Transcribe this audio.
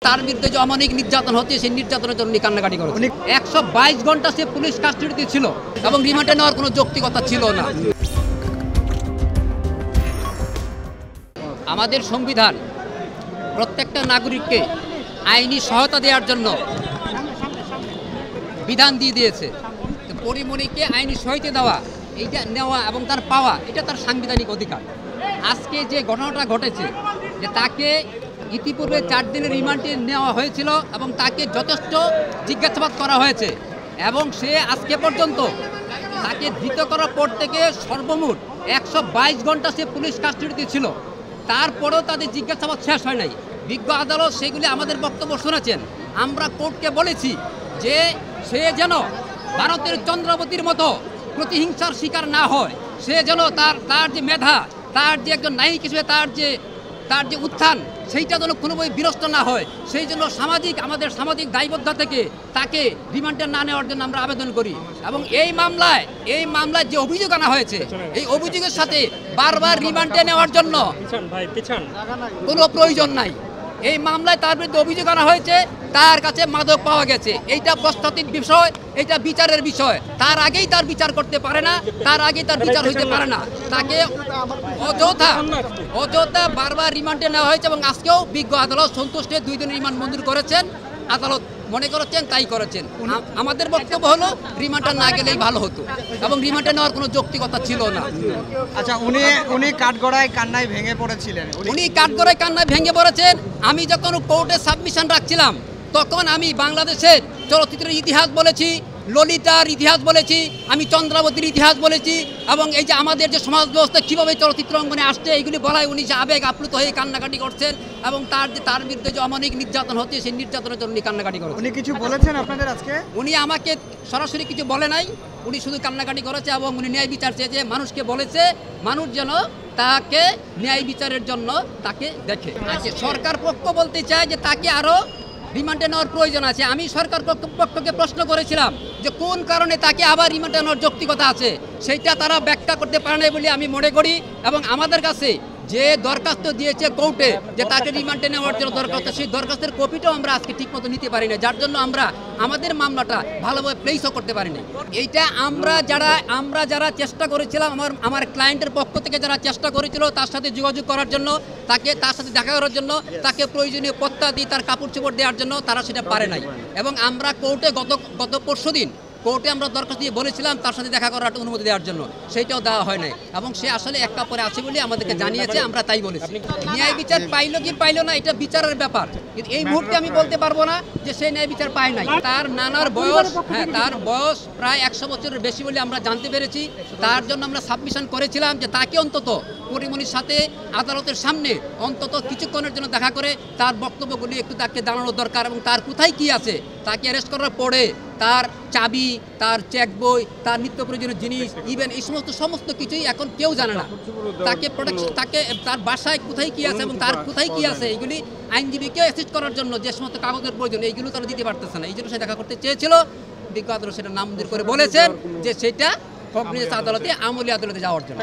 তার বিরুদ্ধে যে অমানবিক নির্যাতন হচ্ছে সেই নির্যাতনের জন্য কান্নাকাটি করেছে। 122 ঘন্টা সে পুলিশ কাস্টডিতে ছিল এবং রিমান্ডে নেওয়ার কোনো যৌক্তিকতা ছিল না। আমাদের সংবিধান প্রত্যেকটা নাগরিককে আইনি সহায়তা দেওয়ার জন্য বিধান দিয়ে দিয়েছে। পরিমণিকে আইনি সহায়তা দেওয়া, এইটা নেওয়া এবং তার পাওয়া, এটা তার সাংবিধানিক অধিকার। আজকে যে ঘটনাটা ঘটেছে যে তাকে ইতিপূর্বে 4 দিনের রিমান্ডে নেওয়া হয়েছিল এবং তাকে যথেষ্ট জিজ্ঞাসাবাদ করা হয়েছে এবং সে আজকে পর্যন্ত তাকে ধৃত করার পর থেকে সর্বমোট 122 ঘন্টা সে পুলিশ কাস্টডিতে ছিল। তারপরেও তাদের জিজ্ঞাসাবাদ শেষ হয় নাই। বিজ্ঞ আদালত সেগুলি আমাদের বক্তব্য শুনেছেন। আমরা কোর্টকে বলেছি যে সে যেন ভারতের চন্দ্রাবতীর মতো প্রতিহিংসার শিকার না হয়, সে যেন তার যে মেধা, তার যে একজন নায়িক হিসেবে তার যে উত্থান, সেইটা যেন কোনোভাবে বিরস্ত না হয়। সেই জন্য আমাদের সামাজিক দায়বদ্ধতা থেকে তাকে রিমান্ডে না নেওয়ার জন্য আমরা আবেদন করি। এবং এই মামলায় যে অভিযোগ আনা হয়েছে, এই অভিযোগের সাথে বারবার রিমান্ডে নেওয়ার জন্য কোনো প্রয়োজন নাই। এই মামলায় তার বিরুদ্ধে অভিযোগ আনা হয়েছে, তার কাছে মাদক পাওয়া গেছে, এইটা প্রস্তাবিত বিষয়, এইটা বিচারের বিষয়। তার আগেই তার বিচার করতে পারে না, তার আগেই তার বিচার হইতে পারে না। তাকে অযথা বারবার রিমান্ডে নেওয়া হয়েছে এবং আজকেও বিজ্ঞ আদালত সন্তুষ্টে 2 দিনের রিমান্ড মঞ্জুর করেছেন। আদালত মনে করেছেন তাই করেছেন। আমাদের বক্তব্য হলো রিমান্ডে না গেলেই ভালো হতো এবং রিমান্ডে নেওয়ার কোনো যৌক্তিকতা ছিল না। আচ্ছা, উনি কাঠগড়ায় কান্নায় ভেঙে পড়েছিলেন। উনি কাঠগড়ায় কান্নায় ভেঙে পড়েছেন। আমি যখন কোর্টে সাবমিশন রাখছিলাম তখন আমি বাংলাদেশের চলচ্চিত্রের ইতিহাস বলেছি, ললিতার ইতিহাস বলেছি, আমি চন্দ্রাবতীর ইতিহাস বলেছি এবং এই যে আমাদের যে সমাজ ব্যবস্থা কীভাবে চলচ্চিত্র অঙ্গনে আসছে এইগুলি বলায় উনি যে আবেগ আপ্লুত হয়ে কান্নাকাটি করছেন এবং তার বিরুদ্ধে যে অমানবিক নির্যাতন হচ্ছে সেই নির্যাতনের জন্য উনি কান্নাকাটি করেছেন। উনি কিছু বলেছেন আপনাদের আজকে? উনি আমাকে সরাসরি কিছু বলে নাই, উনি শুধু কান্নাকাটি করেছে এবং উনি ন্যায় বিচার চেয়েছে। মানুষকে বলেছে মানুষ যেন তাকে ন্যায় বিচারের জন্য তাকে দেখে। আচ্ছা, সরকার পক্ষ বলতে চায় যে তাকে আরও রিমান্ডে নেওয়ার প্রয়োজন আছে। আমি সরকার পক্ষকে প্রশ্ন করেছিলাম যে কোন কারণে তাকে আবার রিমান্ডে নেওয়ার যৌক্তিকতা আছে, সেইটা তারা ব্যাখ্যা করতে পারে না বলে আমি মনে করি। এবং আমাদের কাছে যে দরখাস্ত দিয়েছে কোর্টে যে তাকে রিমান্ডে নেওয়ার জন্য দরখাস্ত, সেই দরখাস্তের কপিটাও আমরা আজকে ঠিকমতো নিতে পারি না, যার জন্য আমরা আমাদের মামলাটা ভালোভাবে প্লেসও করতে পারি না। এইটা আমরা যারা চেষ্টা করেছিলাম, আমার ক্লায়েন্টের পক্ষ থেকে যারা চেষ্টা করেছিল তার সাথে যোগাযোগ করার জন্য, তার সাথে দেখা করার জন্য, তাকে প্রয়োজনীয় প্রত্যাদি তার কাপড় চোপড় দেওয়ার জন্য, তারা সেটা পারে নাই। এবং আমরা কোর্টে গত পরশুদিন কোর্টে আমরা দরখাস্ত দিয়ে বলেছিলাম তার সাথে দেখা করার অনুমতি দেওয়ার জন্য, সেইটাও দেওয়া হয় নাই এবং সে আসলে এক কাপড়ে আছে বলে আমাদেরকে জানিয়েছে, আমরা তাই বলেছি। ন্যায় বিচার পাইলো কি পাইলো না এটা বিচারের ব্যাপার, কিন্তু এই মুহূর্তে আমি বলতে পারবো না যে সে ন্যায় বিচার পায় নাই। তার নানার বয়স, তার বয়স প্রায় 100 বছরের বেশি বলে আমরা জানতে পেরেছি। তার জন্য আমরা সাবমিশন করেছিলাম যে তাকে অন্তত পরিমণির সাথে আদালতের সামনে অন্তত কিছুক্ষণের জন্য দেখা করে তার বক্তব্যগুলি একটু তাকে জানানো দরকার এবং তার কোথায় কি আছে। তাকে অ্যারেস্ট করার পরে তার চাবি, তার চেক বই, তার নিত্য প্রয়োজনীয় জিনিস, ইভেন এই সমস্ত কিছুই এখন কেউ জানে না। তাকে প্রোটেকশন, তাকে তার বাসায় কোথায় কি আছে এবং তার কোথায় কি আছে এইগুলি আইনজীবীকেও অ্যাসিস্ট করার জন্য যে সমস্ত কাগজের প্রয়োজন এইগুলো তারা দিতে পারতেছে না। এই জন্য সে দেখা করতে চেয়েছিল। বিজ্ঞ আদালত সেটা নামঞ্জুর করে বলেছেন যে সেটা কগনিজেন্স আদালতে, আমলি আদালতে যাওয়ার জন্য।